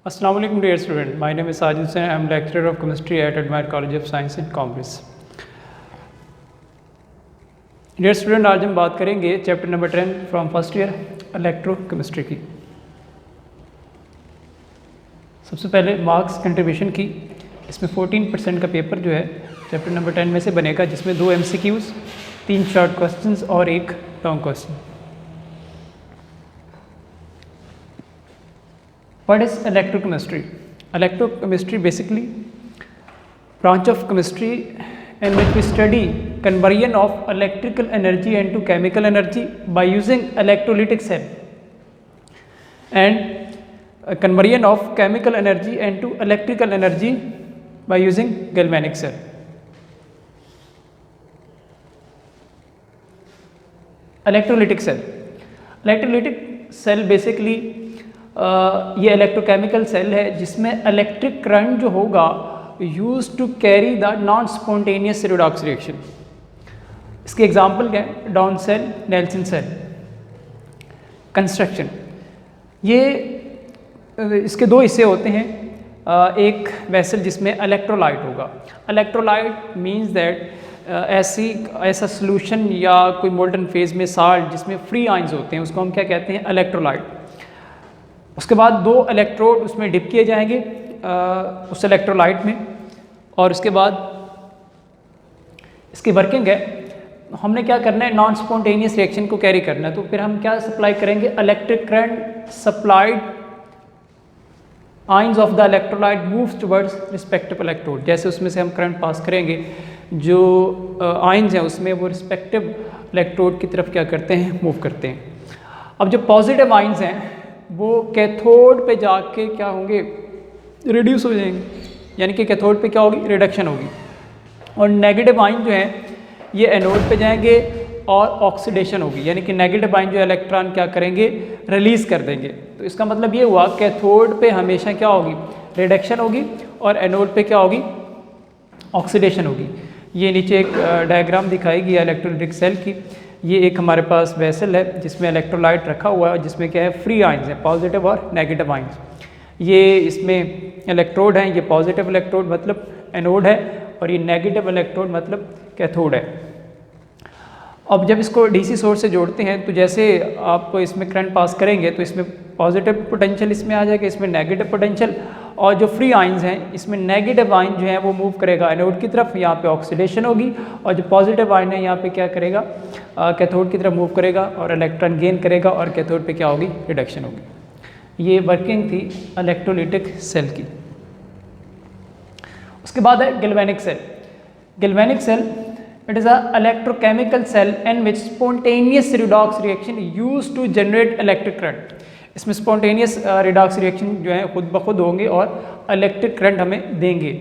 Assalamu alaikum dear student. My name is Sajid Hussain. I am lecturer of chemistry at Admire College of Science and Commerce. Dear student, आज हम बात करेंगे chapter number 10 from first year electrochemistry की। सबसे पहले marks contribution की। इसमें 14% का पेपर जो है चैप्टर नंबर 10 में से बनेगा, जिसमें 2 MCQs, 3 शॉर्ट क्वेश्चंस और 1 long question. What is electrochemistry? Electrochemistry basically branch of chemistry in which we study conversion of electrical energy into chemical energy by using electrolytic cell and conversion of chemical energy into electrical energy by using galvanic cell. Electrolytic cell basically ये electrochemical cell है जिसमें electric current जो होगा use to carry the non spontaneous redox reaction. इसके example क्या है? Down cell, Nelson cell. Construction, ये इसके 2 हिस्से होते हैं। एक वेसल जिसमें इलेक्ट्रोलाइट होगा। इलेक्ट्रोलाइट मींस दैट ऐसा सोल्यूशन या कोई मोल्टन फेज में साल्ट जिसमें फ्री आयंस होते हैं, उसको हम क्या कहते हैं? इलेक्ट्रोलाइट। उसके बाद 2 इलेक्ट्रोड उसमें डिप किए जाएंगे उस इलेक्ट्रोलाइट में, और उसके बाद इसकी वर्किंग है, हमने क्या करना है? नॉन स्पॉन्टेनियस रिएक्शन को कैरी करना है। तो फिर हम क्या सप्लाई करेंगे? Electric current supplied ions of the electrolyte moves towards respective electrode. जैसे उसमें से हम करंट पास करेंगे, जो आयंस हैं उसमें वो रिस्पेक्टिव इलेक्ट्रोड की तरफ क्या करते हैं? मूव करते हैं। अब जो पॉजिटिव आयंस हैं वो कैथोड पे जाके क्या होंगे? रिड्यूस हो जाएंगे, यानी कि कैथोड पे क्या होगी? रिडक्शन होगी। और नेगेटिव आयन जो हैं ये एनोड पे जाएंगे और ऑक्सीडेशन होगी, यानी कि नेगेटिव आयन जो इलेक्ट्रॉन क्या करेंगे? रिलीज कर देंगे। तो इसका मतलब ये हुआ कैथोड पे हमेशा क्या होगी? रिडक्शन होगी, और एनोड पे क्या होगी? ऑक्सीडेशन होगी। ये नीचे एक डायग्राम दिखाई गई इलेक्ट्रोलाइटिक सेल की। ये एक हमारे पास वेसल है जिसमें इलेक्ट्रोलाइट रखा हुआ है, जिसमें क्या है? फ्री आयंस हैं, पॉजिटिव और नेगेटिव आयंस। ये इसमें इलेक्ट्रोड हैं, ये पॉजिटिव इलेक्ट्रोड मतलब एनोड है, और ये नेगेटिव इलेक्ट्रोड मतलब कैथोड है। अब जब इसको डीसी सोर्स से जोड़ते हैं तो जैसे आप इसमें करंट पास करेंगे तो इसमें पॉजिटिव पोटेंशियल इसमें आ जाएगा, इसमें नेगेटिव पोटेंशियल, और जो फ्री आयंस हैं इसमें नेगेटिव आयन जो है वो मूव करेगा एनोड की तरफ, यहाँ पे ऑक्सीडेशन होगी, और जो पॉजिटिव आयन है यहाँ पे क्या करेगा? कैथोड की तरफ मूव करेगा और इलेक्ट्रॉन गेन करेगा, और कैथोड पे क्या होगी? रिडक्शन होगी। ये वर्किंग थी इलेक्ट्रोलाइटिक सेल की। उसके बाद है galvanic cell. Galvanic cell it is a electrochemical cell in which spontaneous redox reaction use to generate electric current. इसमें स्पॉन्टेनियस रिडॉक्स रिएक्शन जो है खुद ब खुद होंगे और इलेक्ट्रिक करंट हमें देंगे।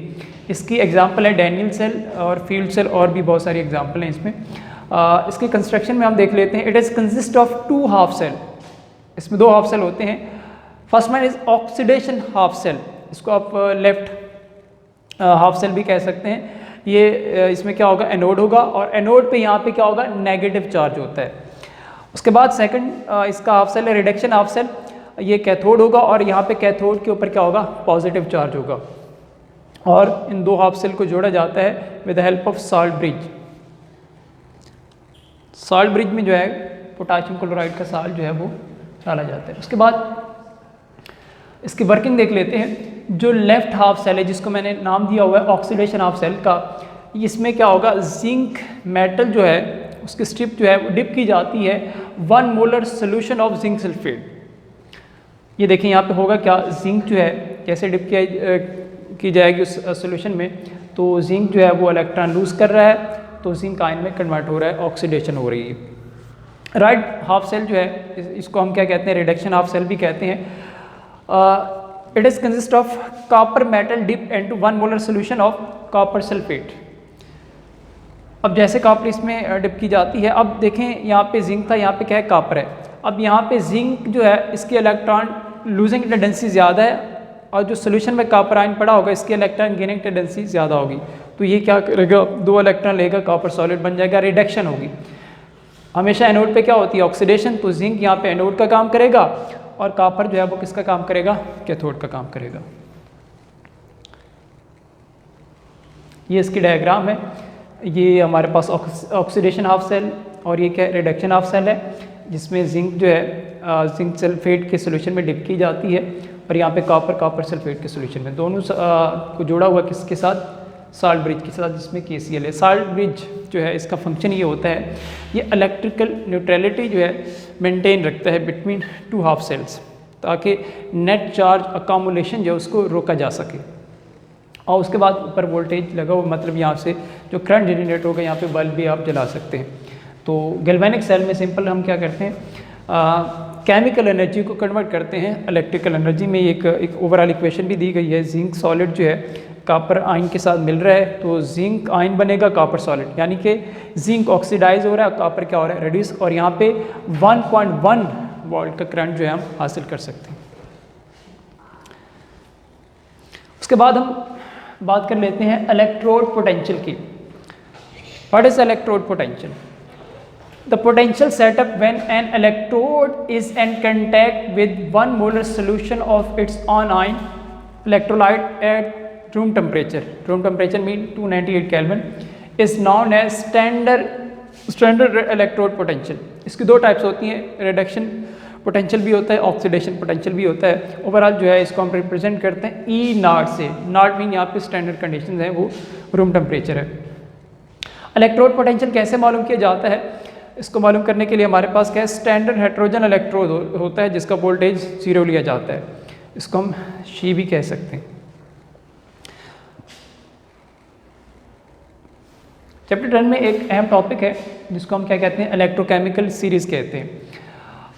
इसकी एग्जांपल है डैनियल सेल और फील्ड सेल, और भी बहुत सारी एग्जांपल हैं इसमें। इसके कंस्ट्रक्शन में हम देख लेते हैं। It is consist of 2 half cell. इसमें 2 हाफ सेल होते हैं। First one is oxidation half cell, इसको आप लेफ्ट हाफ सेल भी कह सकते हैं। ये इसमें क्या होगा? एनोड होगा, और एनोड पे यहाँ पे क्या होगा? नेगेटिव चार्ज होता है। उसके बाद सेकंड इसका हाफ सेल है रिडक्शन हाफ सेल। ये कैथोड होगा, और यहाँ पे कैथोड के ऊपर क्या होगा? पॉजिटिव चार्ज होगा, और इन 2 हाफ सेल को जोड़ा जाता है with the help of salt bridge. Salt bridge में जो है पोटाशियम क्लोराइड का साल्ट जो है वो डाला जाता है। उसके बाद इसकी वर्किंग देख लेते हैं। जो लेफ्ट हाफ सेल है जिसको मैंने नाम दिया हुआ है ऑक्सीडेशन हाफ सेल का, इसमें क्या होगा? जिंक मेटल जो है उसकी स्ट्रिप जो है वो डिप की जाती है 1 molar solution of zinc sulphate. ये देखें यहाँ पे होगा क्या? जिंक जो है जैसे डिप की जाएगी उस सोल्यूशन में, तो जिंक जो है वो इलेक्ट्रॉन लूज कर रहा है, तो जिंक आयन में कन्वर्ट हो रहा है, ऑक्सीडेशन हो रही है। राइट हाफ सेल जो है इसको हम क्या कहते हैं? रिडक्शन हाफ सेल भी कहते हैं। It is consist of copper metal dip into 1 molar solution of copper sulphate. अब जैसे कॉपर इसमें डिप की जाती है, अब देखें यहाँ पे जिंक था, यहाँ पे क्या है? कॉपर है। अब यहाँ पे जिंक जो है इसकी इलेक्ट्रॉन लूजिंग टेंडेंसी ज़्यादा है, और जो सोल्यूशन में कॉपर आयन पड़ा होगा इसकी इलेक्ट्रॉन गेनिंग टेंडेंसी ज़्यादा होगी। तो ये क्या करेगा? 2 इलेक्ट्रॉन लेगा, कॉपर सॉलिड बन जाएगा, रिडक्शन होगी। हमेशा एनोड पे क्या होती है? ऑक्सीडेशन। तो जिंक यहाँ पे एनोड का काम करेगा, और कॉपर जो है वो किसका काम करेगा, कैथोड का काम करेगा। ये इसकी डायग्राम है, ये हमारे पास ऑक्सीडेशन हाफ सेल और ये क्या रिडक्शन हाफ सेल है, जिसमें जिंक जो है जिंक सल्फेट के सोल्यूशन में डिप की जाती है और यहाँ पे कॉपर सल्फेट के सोल्यूशन में, दोनों को जोड़ा हुआ किसके साथ, साल्ट ब्रिज के साथ, जिसमें KCl है। साल्ट ब्रिज जो है इसका फंक्शन ये होता है, ये इलेक्ट्रिकल न्यूट्रलिटी जो है मेंटेन रखता है बिटवीन टू हाफ सेल्स, ताकि नेट चार्ज अकामुलेशन जो है उसको रोका जा सके। और उसके बाद ऊपर वोल्टेज लगा हुआ, मतलब यहाँ से जो करंट जनरेट होगा, यहाँ पे बल्ब भी आप जला सकते हैं। तो गैल्वेनिक सेल में सिंपल हम क्या करते हैं, केमिकल एनर्जी को कन्वर्ट करते हैं इलेक्ट्रिकल एनर्जी में। एक ओवरऑल इक्वेशन भी दी गई है, जिंक सॉलिड जो है कॉपर आयन के साथ मिल रहा है तो जिंक आयन बनेगा कॉपर सॉलिड, यानी कि जिंक ऑक्सीडाइज हो रहा है, कॉपर क्या हो रहा है, रिड्यूस, और यहाँ पे 1.1 वोल्ट का करंट जो है हम हासिल कर सकते हैं। उसके बाद हम बात कर लेते हैं इलेक्ट्रोड पोटेंशियल की। What is electrode potential? The potential set up when an electrode is in contact with 1 molar solution of its own ion electrolyte at room temperature. Room temperature mean 298 Kelvin is known as standard electrode potential. इसकी दो types होती हैं, reduction potential भी होता है, oxidation potential भी होता है। ओवरऑल जो है इसको हम रिप्रेजेंट करते हैं E0 से। नॉट मीन यहाँ पे स्टैंडर्ड कंडीशन है, वो रूम टेम्परेचर है। इलेक्ट्रोड पोटेंशियल कैसे मालूम किया जाता है? इसको मालूम करने के लिए हमारे पास क्या है, स्टैंडर्ड हेट्रोजन इलेक्ट्रोड होता है जिसका वोल्टेज 0 लिया जाता है, इसको हम शी भी कह सकते हैं। चैप्टर 10 में एक अहम टॉपिक है जिसको हम क्या कहते हैं, इलेक्ट्रोकेमिकल सीरीज कहते हैं।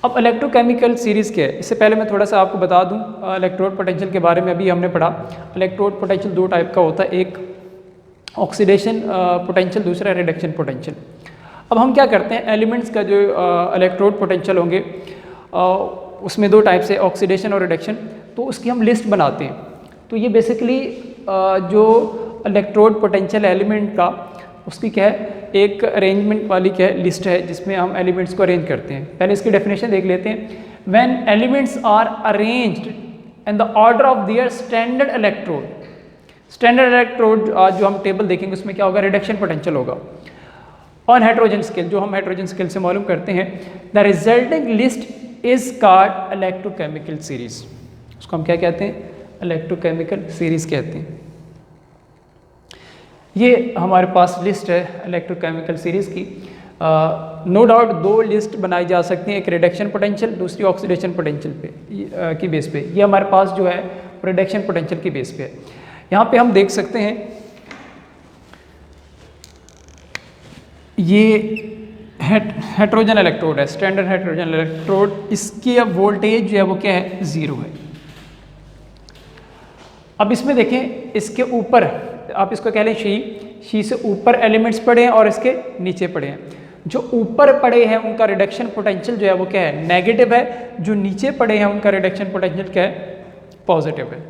अब इलेक्ट्रोकेमिकल सीरीज क्या है, इससे पहले मैं थोड़ा सा आपको बता दूं इलेक्ट्रोड पोटेंशियल के बारे में। अभी हमने पढ़ा इलेक्ट्रोड पोटेंशियल दो टाइप का होता है, एक ऑक्सीडेशन पोटेंशियल, दूसरा रिडक्शन पोटेंशियल। अब हम क्या करते हैं, एलिमेंट्स का जो इलेक्ट्रोड पोटेंशियल होंगे उसमें दो टाइप से, ऑक्सीडेशन और रिडक्शन, तो उसकी हम लिस्ट बनाते हैं। तो ये बेसिकली जो इलेक्ट्रोड पोटेंशियल एलिमेंट का उसकी क्या है, एक अरेंजमेंट वाली क्या है लिस्ट है जिसमें हम एलिमेंट्स को अरेंज करते हैं। पहले इसकी डेफिनेशन देख लेते हैं। When elements are arranged in the order of their standard electrode, standard electrode जो हम टेबल देखेंगे उसमें क्या होगा, रिडक्शन पोटेंशियल होगा। ऑन हाइड्रोजन स्केल, जो हम हाइड्रोजन स्केल से मालूम करते हैं, the resulting list is called electrochemical series. उसको हम क्या कहते हैं, इलेक्ट्रोकेमिकल सीरीज कहते हैं। ये हमारे पास लिस्ट है इलेक्ट्रोकेमिकल सीरीज की। नो डाउट दो लिस्ट बनाई जा सकती हैं, एक रिडक्शन पोटेंशियल, दूसरी ऑक्सीडेशन पोटेंशियल पे की बेस पे। ये हमारे पास जो है रिडक्शन पोटेंशियल की बेस पे है। यहाँ पे हम देख सकते हैं ये हेट्रोजन इलेक्ट्रोड है, स्टैंडर्ड हेट्रोजन इलेक्ट्रोड। इसकी अब वोल्टेज जो है वो क्या है, 0 है। अब इसमें देखें, इसके ऊपर आप इसको कह लें शी से ऊपर एलिमेंट्स पड़े हैं और इसके नीचे पड़े हैं। जो ऊपर पड़े हैं उनका रिडक्शन पोटेंशियल जो है वो क्या है, नेगेटिव है। जो नीचे पड़े हैं उनका रिडक्शन पोटेंशियल क्या है, पॉजिटिव है।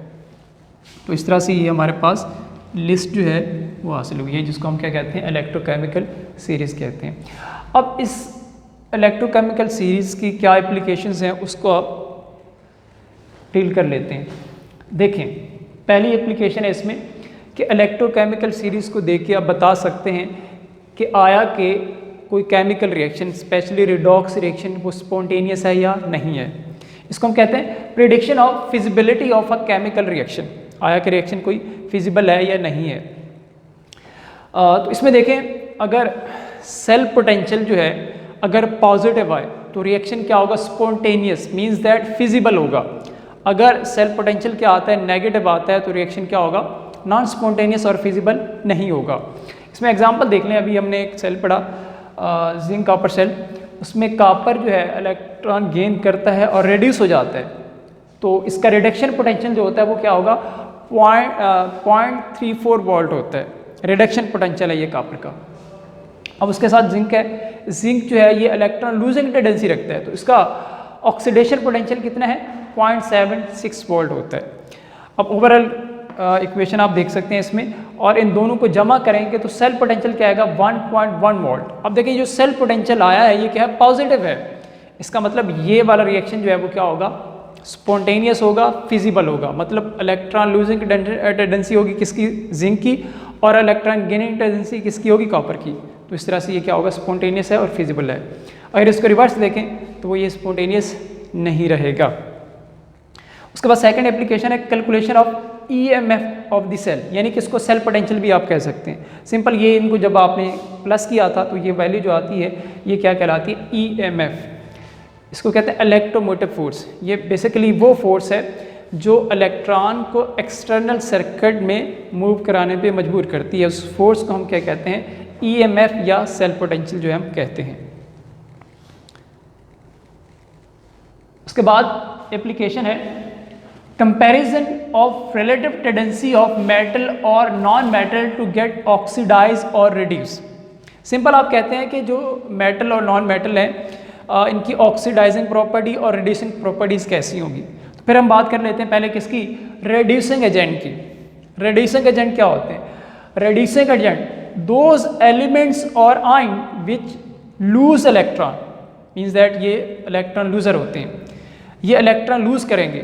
तो इस तरह से ये हमारे पास लिस्ट जो है वो हासिल हुई है, जिसको हम क्या कहते हैं, इलेक्ट्रोकेमिकल सीरीज कहते हैं। अब इस इलेक्ट्रोकेमिकल सीरीज की क्या एप्लीकेशंस हैं उसको आप डील कर लेते हैं। देखें, पहली एप्लीकेशन है इसमें कि इलेक्ट्रोकेमिकल सीरीज को देख के आप बता सकते हैं कि आया कि कोई chemical reaction, specially redox reaction, वो स्पॉन्टेनियस है या नहीं है। इसको हम कहते हैं prediction of feasibility of a chemical reaction. आया कि रिएक्शन कोई फिजिबल है या नहीं है। तो इसमें देखें, अगर सेल पोटेंशियल जो है अगर पॉजिटिव आए तो रिएक्शन क्या होगा, स्पॉन्टेनियस, मीन्स दैट फिजिबल होगा। अगर सेल पोटेंशियल क्या आता है, नेगेटिव आता है, तो रिएक्शन क्या होगा, नॉन स्पॉन्टेनियस और फिजिबल नहीं होगा। इसमें एग्जांपल देख लें, अभी हमने एक सेल पढ़ा जिंक कॉपर सेल, उसमें कॉपर जो है इलेक्ट्रॉन गेन करता है और रिड्यूस हो जाता है। तो इसका रिडक्शन पोटेंशियल जो होता है वो क्या होगा, 0.34 वोल्ट होता है, रिडक्शन पोटेंशियल है ये कॉपर का। अब उसके साथ जिंक है, जिंक जो है ये इलेक्ट्रॉन लूजिंग टेंडेंसी रखता है, तो इसका ऑक्सीडेशन पोटेंशियल कितना है, 0.76 वोल्ट होता है। अब ओवरऑल इक्वेशन आप देख सकते हैं इसमें, और इन दोनों को जमा करेंगे तो सेल पोटेंशियल क्या आएगा, 1.1 वोल्ट। अब देखिए, जो सेल पोटेंशियल आया है ये क्या है, पॉजिटिव है। इसका मतलब ये वाला रिएक्शन जो है वो क्या होगा, स्पॉन्टेनियस होगा, फिजिबल होगा। मतलब इलेक्ट्रॉन लूजिंग टेंडेंसी होगी किसकी, जिंक की, और इलेक्ट्रॉन गेनिंग टेंडेंसी किसकी होगी, कॉपर की। तो इस तरह से ये क्या होगा, स्पॉन्टेनियस है और फिजिबल है। अगर इसको रिवर्स देखें तो वो ये स्पॉन्टेनियस नहीं रहेगा। उसके बाद सेकंड एप्लीकेशन है calculation of EMF of the cell, यानी कि इसको सेल पोटेंशियल भी आप कह सकते हैं। सिंपल ये इनको जब आपने प्लस किया था तो ये वैल्यू जो आती है ये क्या कहलाती है, EMF। इसको कहते हैं इलेक्ट्रोमोटिव फोर्स। ये बेसिकली वो फोर्स है जो इलेक्ट्रॉन को एक्सटर्नल सर्किट में मूव कराने पे मजबूर करती है। उस फोर्स को हम क्या कहते हैं, EMF या सेल पोटेंशियल जो है हम कहते हैं। उसके बाद एप्लीकेशन है comparison of relative tendency of metal और non metal to get oxidise और रिड्यूस। सिंपल आप कहते हैं कि जो मेटल और नॉन मेटल हैं इनकी ऑक्सीडाइजिंग प्रॉपर्टी और रिड्यूसिंग प्रॉपर्टीज़ कैसी होंगी। तो फिर हम बात कर लेते हैं पहले किसकी, रिड्यूसिंग एजेंट की। रिड्यूसिंग एजेंट क्या होते हैं, रिड्यूसिंग एजेंट दोज एलिमेंट्स और ion which loose electron, means that ये इलेक्ट्रॉन लूजर होते हैं। ये इलेक्ट्रॉन लूज करेंगे,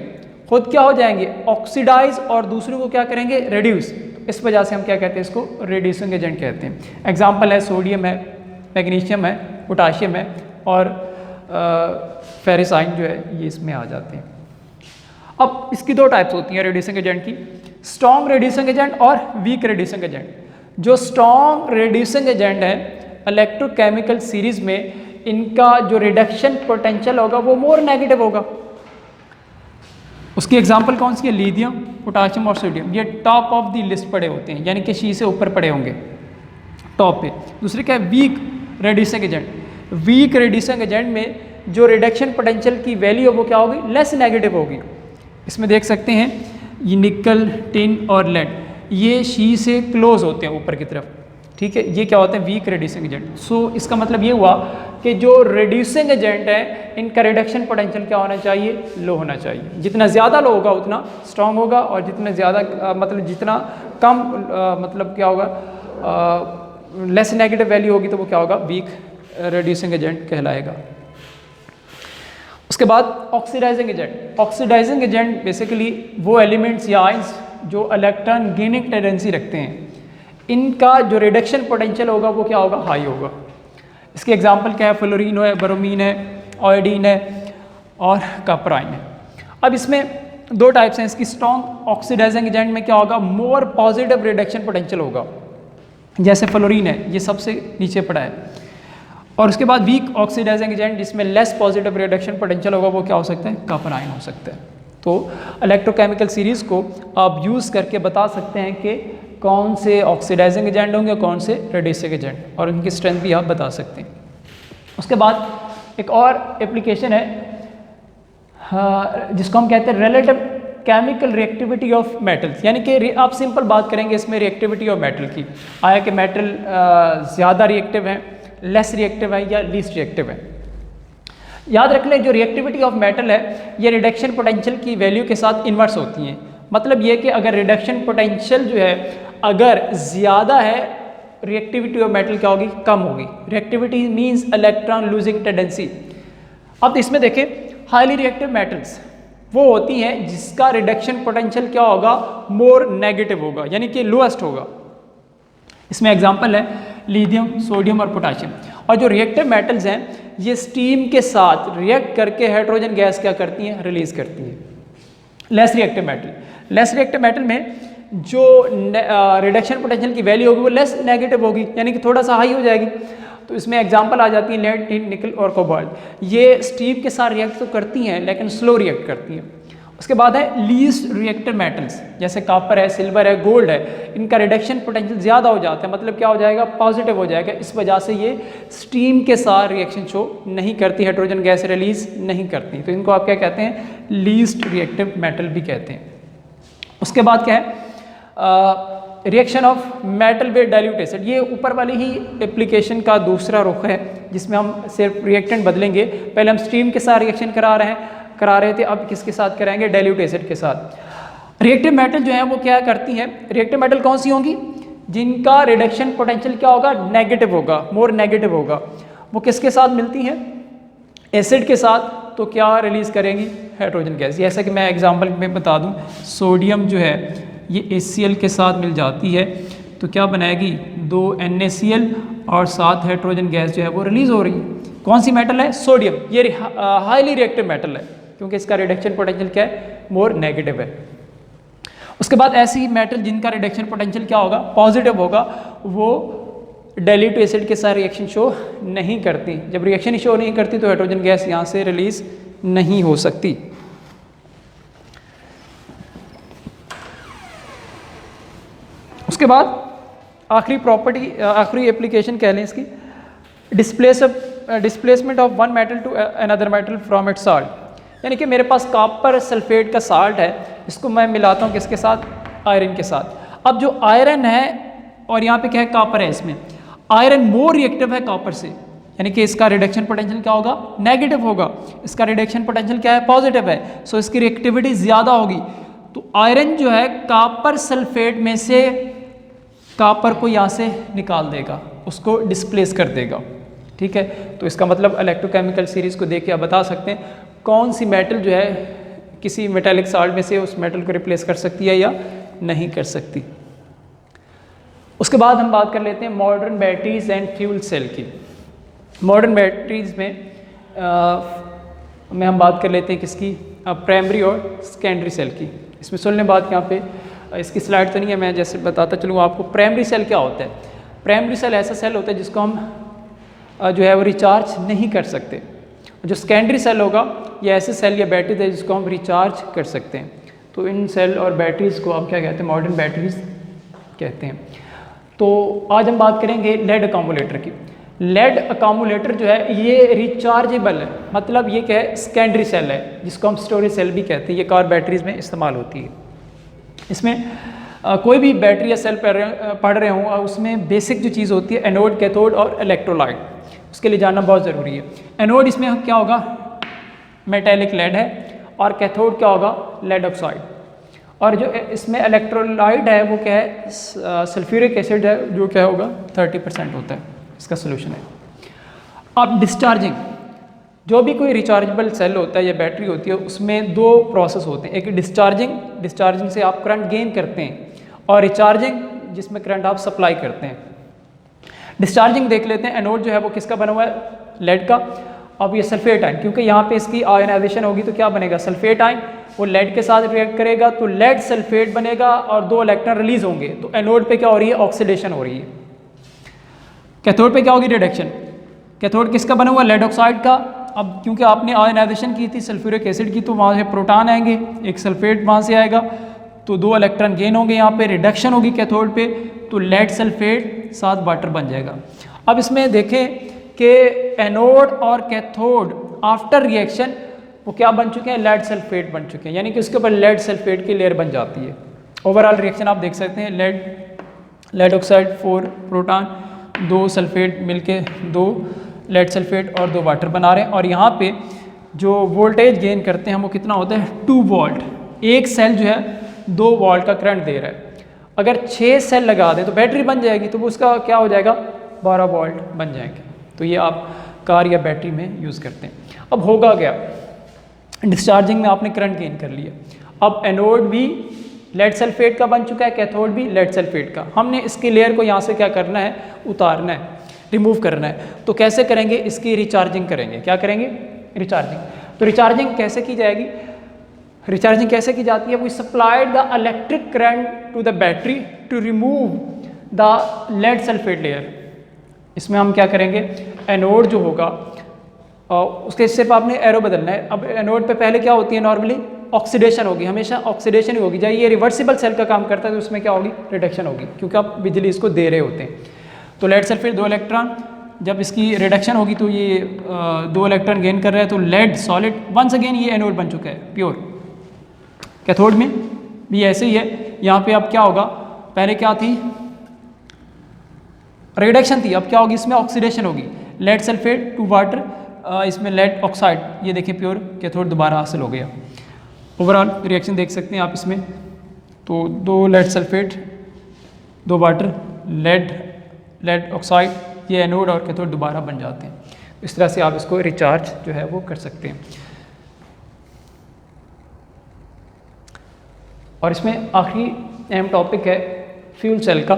खुद क्या हो जाएंगे, ऑक्सीडाइज, और दूसरों को क्या करेंगे, रिड्यूस। इस वजह से हम क्या कहते हैं, इसको रिड्यूसिंग एजेंट कहते हैं। एग्जाम्पल है सोडियम है, मैग्नीशियम है, पोटाशियम है और फेरस आयन जो है ये इसमें आ जाते हैं। अब इसकी दो टाइप्स होती हैं रिड्यूसिंग एजेंट की, स्ट्रॉन्ग रिड्यूसिंग एजेंट और वीक रिड्यूसिंग एजेंट। जो स्ट्रॉन्ग रिड्यूसिंग एजेंट है इलेक्ट्रोकेमिकल सीरीज में इनका जो रिडक्शन पोटेंशियल होगा वो मोर नेगेटिव होगा। उसकी एग्जांपल कौन सी है, लिथियम, पोटाशियम और सोडियम। ये टॉप ऑफ द लिस्ट पड़े होते हैं, यानी कि शी से ऊपर पड़े होंगे टॉप पे। दूसरे क्या है, weak reducing agent. Weak reducing agent में जो रिडक्शन पोटेंशियल की वैल्यू है वो क्या होगी, लेस नेगेटिव होगी। इसमें देख सकते हैं ये निकल, टिन और लेड, ये शी से क्लोज होते हैं ऊपर की तरफ, ठीक है। ये क्या होते हैं, वीक रिड्यूसिंग एजेंट। सो इसका मतलब ये हुआ कि जो रिड्यूसिंग एजेंट है इनका रिडक्शन पोटेंशियल क्या होना चाहिए, लो होना चाहिए। जितना ज़्यादा लो होगा उतना स्ट्रॉन्ग होगा, और जितना ज़्यादा मतलब जितना कम मतलब क्या होगा, लेस नेगेटिव वैल्यू होगी तो वो क्या होगा, वीक रिड्यूसिंग एजेंट कहलाएगा। उसके बाद oxidising agent. Oxidising agent basically वो एलिमेंट्स या आयंस जो इलेक्ट्रॉन गेनिंग टेंडेंसी रखते हैं, इनका जो रिडक्शन पोटेंशियल होगा वो क्या होगा, हाई होगा। इसके एग्जांपल क्या है, फ्लोरीन है, ब्रोमीन है, आयोडीन है और कॉपर आयन है। अब इसमें दो टाइप्स हैं इसकी। स्ट्रॉन्ग ऑक्सीडाइजिंग एजेंट में क्या होगा, मोर पॉजिटिव रिडक्शन पोटेंशियल होगा, जैसे फ्लोरीन है, ये सबसे नीचे पड़ा है। और उसके बाद वीक ऑक्सीडाइजिंग एजेंट जिसमें लेस पॉजिटिव रिडक्शन पोटेंशियल होगा वो क्या हो सकता है, कॉपर आयन हो सकता है। तो इलेक्ट्रोकेमिकल सीरीज़ को आप यूज़ करके बता सकते हैं कि कौन से ऑक्सीडाइजिंग एजेंट होंगे, कौन से रिड्यूसिंग एजेंट, और उनकी स्ट्रेंथ भी आप बता सकते हैं। उसके बाद एक और एप्लीकेशन है जिसको हम कहते हैं relative chemical reactivity of metals, यानी कि आप सिंपल बात करेंगे इसमें रिएक्टिविटी ऑफ मेटल की। आया कि मेटल ज़्यादा रिएक्टिव है, लेस रिएक्टिव है या लीस्ट रिएक्टिव है। याद रख लें जो रिएक्टिविटी ऑफ मेटल है ये रिडक्शन पोटेंशियल की वैल्यू के साथ इन्वर्स होती हैं। मतलब ये कि अगर रिडक्शन पोटेंशियल जो है अगर ज़्यादा है, रिएक्टिविटी ऑफ मेटल क्या होगी, कम होगी। Reactivity means electron losing tendency. अब इसमें देखें हाईली रिएक्टिव मेटल्स वो होती हैं जिसका रिडक्शन पोटेंशियल क्या होगा, मोर नेगेटिव होगा, यानी कि लोएस्ट होगा। इसमें एग्जांपल है लिथियम, सोडियम और पोटाशियम। और जो रिएक्टिव मेटल्स हैं ये स्टीम के साथ रिएक्ट करके हाइड्रोजन गैस क्या करती हैं, रिलीज करती हैं। Less reactive metal, less reactive metal में जो रिडक्शन पोटेंशियल की वैल्यू होगी वो लेस नेगेटिव होगी, यानी कि थोड़ा सा हाई हो जाएगी। तो इसमें एग्जांपल आ जाती है लेड, टिन, निकल और कोबाल्ट। ये स्टीम के साथ रिएक्ट तो करती हैं लेकिन स्लो रिएक्ट करती हैं। उसके बाद है लीस्ट रिएक्टिव मेटल्स, जैसे कॉपर है, सिल्वर है, गोल्ड है। इनका रिडक्शन पोटेंशियल ज़्यादा हो जाता है, मतलब क्या हो जाएगा, पॉजिटिव हो जाएगा। इस वजह से ये स्टीम के साथ रिएक्शन शो नहीं करती, हाइड्रोजन गैस रिलीज नहीं करती। तो इनको आप क्या कहते हैं, लीस्ट रिएक्टिव मेटल भी कहते हैं। उसके बाद क्या है, reaction of metal with dilute acid. ये ऊपर वाली ही एप्लीकेशन का दूसरा रुख है जिसमें हम सिर्फ रिएक्टेंट बदलेंगे। पहले हम स्टीम के साथ रिएक्शन करा रहे थे, अब किसके साथ कराएंगे, डाइल्यूट एसिड के साथ। रिएक्टिव मेटल जो है वो क्या करती हैं, रिएक्टिव मेटल कौन सी होंगी, जिनका रिडक्शन पोटेंशियल क्या होगा, नेगेटिव होगा, मोर नेगेटिव होगा। वो किसके साथ मिलती हैं, एसिड के साथ। तो क्या रिलीज करेंगी, हाइड्रोजन गैस। जैसा कि मैं एग्जांपल में बता दूं, सोडियम जो है ये HCl के साथ मिल जाती है तो क्या बनाएगी, 2 NaCl और 7 हाइड्रोजन गैस जो है वो रिलीज हो रही है। कौन सी मेटल है, सोडियम। ये हाईली रिएक्टिव मेटल है क्योंकि इसका रिडक्शन पोटेंशियल क्या है, मोर नेगेटिव है। उसके बाद ऐसी मेटल जिनका रिडक्शन पोटेंशियल क्या होगा, पॉजिटिव होगा, वो डाइल्यूट एसिड के साथ रिएक्शन शो नहीं करती। जब रिएक्शन शो नहीं करती तो हाइड्रोजन गैस यहाँ से रिलीज नहीं हो सकती। उसके बाद आखिरी प्रॉपर्टी, आखिरी एप्लीकेशन कह लें इसकी, displacement of one metal to another metal from its salt. यानी कि मेरे पास कॉपर सल्फेट का साल्ट है, इसको मैं मिलाता हूँ किसके साथ, आयरन के साथ। अब जो आयरन है और यहाँ पे क्या है, कॉपर है, इसमें आयरन मोर रिएक्टिव है कॉपर से, यानी कि इसका रिडक्शन पोटेंशियल क्या होगा, नेगेटिव होगा। इसका रिडक्शन पोटेंशियल क्या है, पॉजिटिव है, सो इसकी रिएक्टिविटी ज़्यादा होगी। तो आयरन जो है कॉपर सल्फेट में से कॉपर को यहाँ से निकाल देगा, उसको डिस्प्लेस कर देगा। ठीक है, तो इसका मतलब इलेक्ट्रोकेमिकल सीरीज को देख के आप बता सकते हैं कौन सी मेटल जो है किसी मेटेलिक साल्ट में से उस मेटल को रिप्लेस कर सकती है या नहीं कर सकती। उसके बाद हम बात कर लेते हैं modern batteries and fuel cell की। मॉडर्न बैटरीज में हम बात कर लेते हैं किसकी, प्राइमरी और सेकेंडरी सेल की। इसमें सुन लें बात, यहाँ पे इसकी स्लाइड तो नहीं है, मैं जैसे बताता चलूँ आपको। प्राइमरी सेल क्या होता है, प्राइमरी सेल ऐसा सेल होता है जिसको हम जो है वो रिचार्ज नहीं कर सकते। जो सेकेंडरी सेल होगा ये ऐसे सेल या बैटरीज है जिसको हम रिचार्ज कर सकते हैं। तो इन सेल और बैटरीज को आप क्या कहते हैं, मॉडर्न बैटरीज कहते हैं। तो आज हम बात करेंगे लेड अकामुलेटर की। लेड अकामुलेटर जो है ये रिचार्जेबल है, मतलब ये क्या है, सेकेंडरी सेल है जिसको हम स्टोरेज सेल भी कहते हैं। ये कार बैटरीज में इस्तेमाल होती है। इसमें कोई भी बैटरी या सेल पढ़ रहे हों, उसमें बेसिक जो चीज़ होती है एनोड, कैथोड और इलेक्ट्रोलाइट, उसके लिए जानना बहुत ज़रूरी है। एनोड इसमें क्या होगा, मेटेलिक लेड है, और कैथोड क्या होगा, लेड ऑक्साइड। और जो इसमें इलेक्ट्रोलाइट है वो क्या है, सल्फ्यूरिक एसिड है, जो क्या होगा 30% होता है, इसका सोल्यूशन है। अब डिस्चार्जिंग, जो भी कोई रिचार्जेबल सेल होता है या बैटरी होती है उसमें 2 प्रोसेस होते हैं। एक डिस्चार्जिंग से आप करंट गेन करते हैं, और रिचार्जिंग जिसमें करंट आप सप्लाई करते हैं। डिस्चार्जिंग देख लेते हैं। एनोड जो है वो किसका बना हुआ है, लेड का। अब ये सल्फेट आयन, क्योंकि यहाँ पे इसकी आयनाइजेशन होगी तो क्या बनेगा, सल्फेट आयन, वो लेड के साथ रिएक्ट करेगा तो लेड सल्फेट बनेगा और 2 इलेक्ट्रॉन रिलीज होंगे। तो एनोड पे क्या हो रही है, ऑक्सीडेशन हो रही है। कैथोड पे क्या होगी, रिडक्शन। कैथोड किसका बना हुआ, लेड ऑक्साइड का। अब क्योंकि आपने आयनाइजेशन की थी सल्फ्यूरिक एसिड की, तो वहाँ से प्रोटॉन आएंगे, एक सल्फेट वहाँ से आएगा, तो 2 इलेक्ट्रॉन गेन होंगे। यहाँ पे रिडक्शन होगी कैथोड पे, तो लेड सल्फेट साथ वाटर बन जाएगा। अब इसमें देखें कि एनोड और कैथोड आफ्टर रिएक्शन वो क्या बन चुके हैं, लेड सल्फेट बन चुके हैं, यानी कि उसके ऊपर लेड सल्फेट की लेयर बन जाती है। ओवरऑल रिएक्शन आप देख सकते हैं, लेड ऑक्साइड 4 प्रोटॉन, 2 सल्फेट मिलके 2 लेड सल्फेट और 2 वाटर बना रहे हैं। और यहाँ पे जो वोल्टेज गेन करते हैं वो कितना होता है, 2 वोल्ट। एक सेल जो है 2 वोल्ट का करंट दे रहा है। अगर 6 सेल लगा दें तो बैटरी बन जाएगी, तो वो उसका क्या हो जाएगा, 12 वोल्ट बन जाएंगे। तो ये आप कार या बैटरी में यूज़ करते हैं। अब होगा क्या, डिस्चार्जिंग में आपने करंट गेन कर लिया। अब एनोड भी लेड सल्फेट का बन चुका है, कैथोड भी लेड सल्फेट का। हमने इसकी लेयर को यहाँ से क्या करना है, उतारना है, रिमूव करना है। तो कैसे करेंगे, इसकी रिचार्जिंग करेंगे। क्या करेंगे, रिचार्जिंग। तो रिचार्जिंग कैसे की जाएगी, रिचार्जिंग कैसे की जाती है, we supplied the electric current to the battery to remove the lead sulphate layer. इसमें हम क्या करेंगे, एनोड जो होगा उसके सिर्फ आपने एरो बदलना है। अब एनोड पे पहले क्या होती है, नॉर्मली ऑक्सीडेशन होगी, हमेशा ऑक्सीडेशन ही होगी। जब ये रिवर्सिबल सेल का काम करता है तो उसमें क्या होगी, रिडक्शन होगी, क्योंकि आप बिजली इसको दे रहे होते हैं। तो लेड सल्फेट 2 इलेक्ट्रॉन, जब इसकी रिडक्शन होगी तो ये 2 इलेक्ट्रॉन गेन कर रहा है, तो लेड सॉलिड वंस अगेन ये एनोड बन चुका है प्योर। कैथोड में भी ऐसे ही है। यहाँ पे अब क्या होगा, पहले क्या थी, रिडक्शन थी, अब क्या होगी, इसमें ऑक्सीडेशन होगी। लेड सल्फेट टू वाटर, इसमें लेड ऑक्साइड, ये देखिए प्योर कैथोड दोबारा हासिल हो गया। ओवरऑल रिएक्शन देख सकते हैं आप इसमें। तो 2 lead sulphate 2 water, lead oxide, ये एनोड और कैथोड दोबारा बन जाते हैं। इस तरह से आप इसको रिचार्ज जो है वो कर सकते हैं। और इसमें आखिरी अहम टॉपिक है फ्यूल सेल का।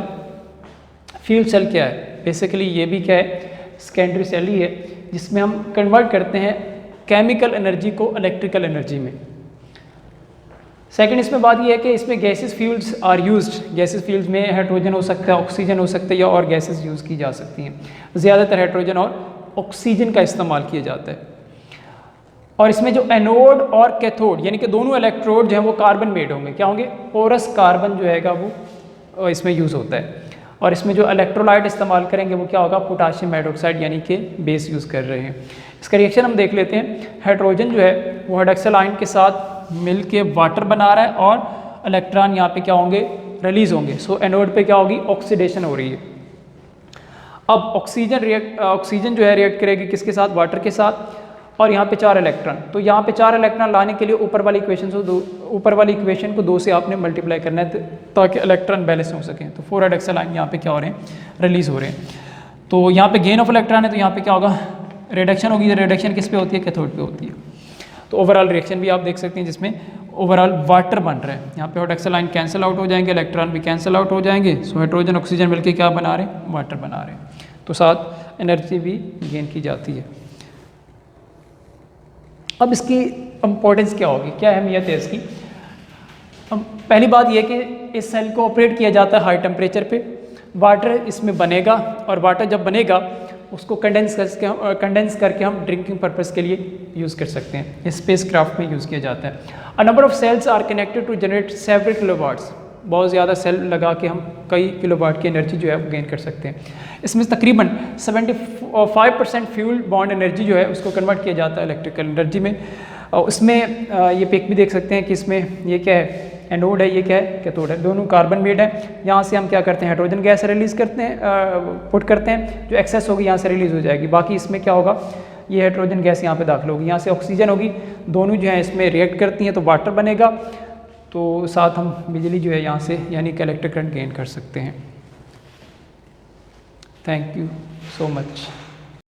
फ्यूल सेल क्या है? बेसिकली ये भी क्या है, सेकेंडरी सेल ही है, जिसमें हम कन्वर्ट करते हैं केमिकल एनर्जी को इलेक्ट्रिकल एनर्जी में। सेकंड इसमें बात ये है कि इसमें gases fuels are used. Gases fuels में हाइड्रोजन हो सकता है, ऑक्सीजन हो सकता है, या और गैसेस यूज़ की जा सकती हैं। ज़्यादातर हाइड्रोजन और ऑक्सीजन का इस्तेमाल किया जाता है। और इसमें जो एनोड और कैथोड यानी कि दोनों इलेक्ट्रोड जो हैं वो कार्बन मेड होंगे। क्या होंगे? पोरस कार्बन जो हैगा वो इसमें यूज़ होता है। और इसमें जो इलेक्ट्रोलाइट इस्तेमाल करेंगे वो क्या होगा? पोटाशियम हाइड्रोक्साइड यानी कि बेस यूज़ कर रहे हैं। इसका रिएक्शन हम देख लेते हैं। हाइड्रोजन जो है वो हाइड्रोक्साइड आयन के साथ मिल के वाटर बना रहा है और इलेक्ट्रॉन यहाँ पे क्या होंगे? रिलीज होंगे। सो एनोड पे क्या होगी? ऑक्सीडेशन हो रही है। अब ऑक्सीजन जो है रिएक्ट करेगी किसके साथ? वाटर के साथ। और यहाँ पे 4 इलेक्ट्रॉन, तो यहाँ पे 4 इलेक्ट्रॉन लाने के लिए ऊपर वाली इक्वेशन को 2 से आपने मल्टीप्लाई करना है ताकि इलेक्ट्रॉन बैलेंस हो सकें। तो 4 हाइड्रोक्साइड आयन यहाँ पे क्या हो रहे हैं? रिलीज हो रहे हैं। तो यहाँ पे गेन ऑफ इलेक्ट्रॉन है, तो यहाँ पे क्या होगा? रिडक्शन होगी। रिडक्शन किस पे होती है? कैथोड पे होती है। तो ओवरऑल रिएक्शन भी आप देख सकते हैं जिसमें ओवरऑल वाटर बन रहा है। यहाँ पे हाइड्रोक्साइड आयन कैंसिल आउट हो जाएंगे, इलेक्ट्रॉन भी कैंसिल आउट हो जाएंगे। सो हाइड्रोजन ऑक्सीजन मिलकर क्या बना रहे हैं? वाटर बना रहे हैं। तो साथ एनर्जी भी गेन की जाती है। अब इसकी इम्पोर्टेंस क्या होगी, क्या अहमियत है इसकी? पहली बात यह कि इस सेल को ऑपरेट किया जाता है हाई टेम्परेचर पे। वाटर इसमें बनेगा और वाटर जब बनेगा उसको कंडेंस करके हम ड्रिंकिंग पर्पस के लिए यूज़ कर सकते हैं। स्पेस क्राफ्ट में यूज़ किया जाता है। A number of cells are connected to generate several kilowatts. बहुत ज़्यादा सेल लगा के हम कई किलोवाट की एनर्जी जो है वो गेन कर सकते हैं। इसमें तकरीबन 75% फ्यूल बॉन्ड एनर्जी जो है उसको कन्वर्ट किया जाता है इलेक्ट्रिकल एनर्जी में। उसमें ये पिक भी देख सकते हैं कि इसमें ये क्या है? एनोड है, ये क्या है? कैथोड है। दोनों कार्बन मेड है। यहाँ से हम क्या करते हैं? हाइड्रोजन गैस रिलीज़ करते हैं, पुट करते हैं। जो एक्सेस होगी यहाँ से रिलीज़ हो जाएगी। बाकी इसमें क्या होगा? ये हाइड्रोजन गैस यहाँ पे दाखिल होगी, यहाँ से ऑक्सीजन होगी। दोनों जो है इसमें रिएक्ट करती हैं तो वाटर बनेगा। तो साथ हम बिजली जो है यहाँ से यानी कि इलेक्ट्रिक करंट गेन कर सकते हैं। Thank you so much.